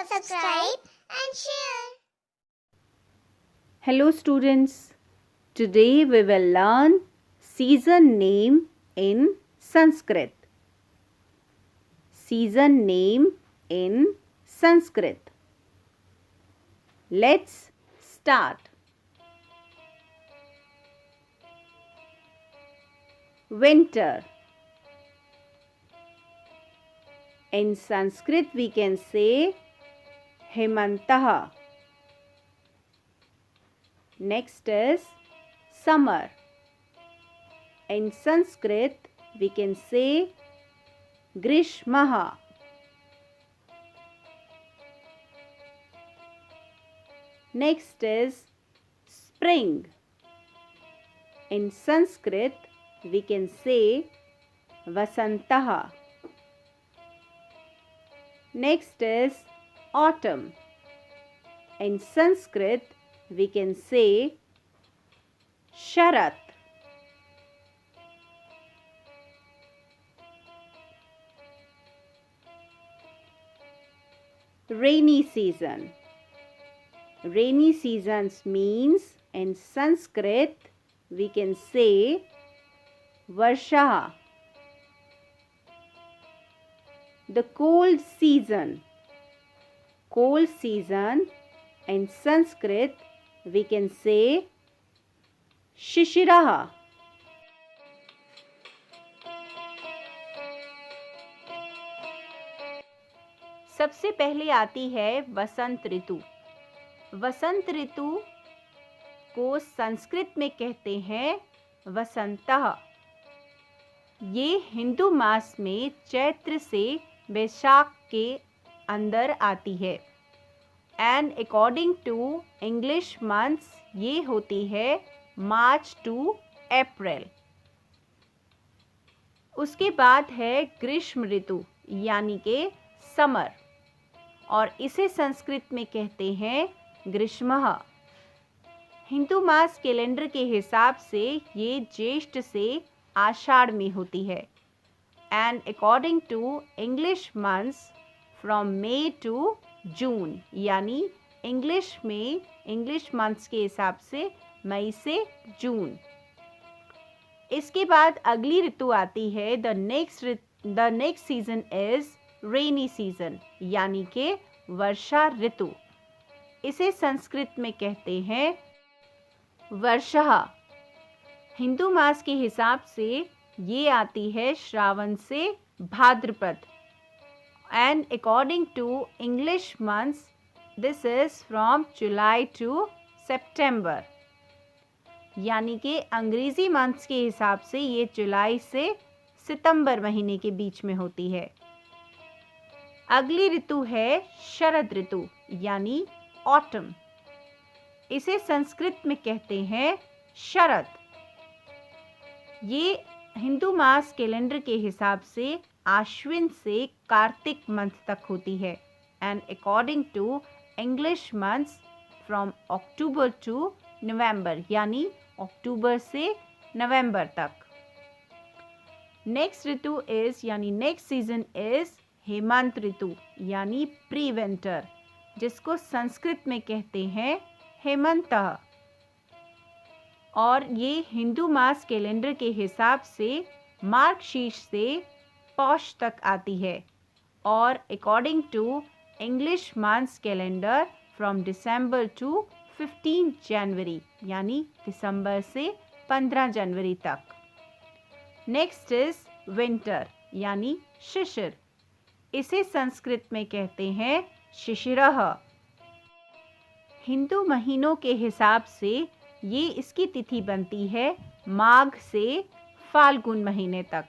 subscribe and share. Hello students, today we will learn season name in Sanskrit. Season name in Sanskrit. Let's start. Winter. In Sanskrit we can say Hemantah. Next is summer. In Sanskrit we can say Grishmah. Next is spring. In Sanskrit we can say Vasantah. Next is autumn. In Sanskrit we can say Sharat. Rainy season. Rainy seasons means in Sanskrit we can say Varsha. The cold season. Cold season in Sanskrit we can say Shishirah. सबसे पहले आती है वसंत ऋतु। वसंत ऋतु को संस्कृत में कहते हैं वसंतः। ये हिंदू मास में चैत्र से वैशाख के अंदर आती है and according to English months ये होती है मार्च टू अप्रैल। उसके बाद है ग्रीष्म ऋतु यानी के समर और इसे संस्कृत में कहते हैं ग्रीष्मः। हिंदू मास कैलेंडर के हिसाब से ये ज्येष्ठ से आषाढ़ में होती है and according to English months from May to June यानी इंग्लिश में इंग्लिश मंथ्स के हिसाब से मई से जून। इसके बाद अगली ऋतु आती है the next season is rainy season यानी के वर्षा ऋतु। इसे संस्कृत में कहते हैं वर्षा। हिंदू मास के हिसाब से ये आती है श्रावण से Bhadrapad and according to English months this is from July to September यानी कि अंग्रेजी मंथ्स के हिसाब से ये जुलाई से सितंबर महीने के बीच में होती है। अगली ऋतु है शरद ऋतु यानी ऑटम। इसे संस्कृत में कहते हैं शरद। ये हिंदू मास कैलेंडर के हिसाब से आश्विन से कार्तिक मंथ तक होती है and according to English months from October to November यानी अक्टूबर से नवंबर तक। नेक्स्ट ऋतु इज यानी नेक्स्ट सीजन इज हेमंत ऋतु यानी प्री विंटर जिसको संस्कृत में कहते हैं हेमंतः और ये हिंदू मास कैलेंडर के हिसाब से मार्गशीर्ष से पौष तक आती है और according to English months calendar from December to 15 January यानी दिसंबर से 15 जनवरी तक। नेक्स्ट इज विंटर यानी शिशिर। इसे संस्कृत में कहते हैं शिशिरः। हिंदू महीनों के हिसाब से ये इसकी तिथि बनती है माघ से फाल्गुन महीने तक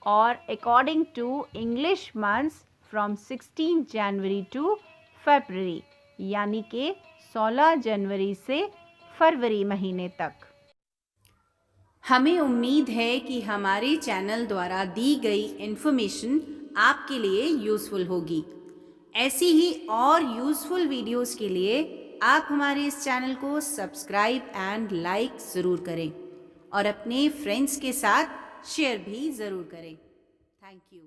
और according to English months from 16 January to February यानी कि 16 जनवरी से फरवरी महीने तक। हमें उम्मीद है कि हमारे चैनल द्वारा दी गई इन्फॉर्मेशन आपके लिए यूज़फुल होगी। ऐसी ही और यूज़फुल वीडियोस के लिए आप हमारे इस चैनल को सब्सक्राइब एंड लाइक ज़रूर करें और अपने फ्रेंड्स के साथ शेयर भी ज़रूर करें। Thank you.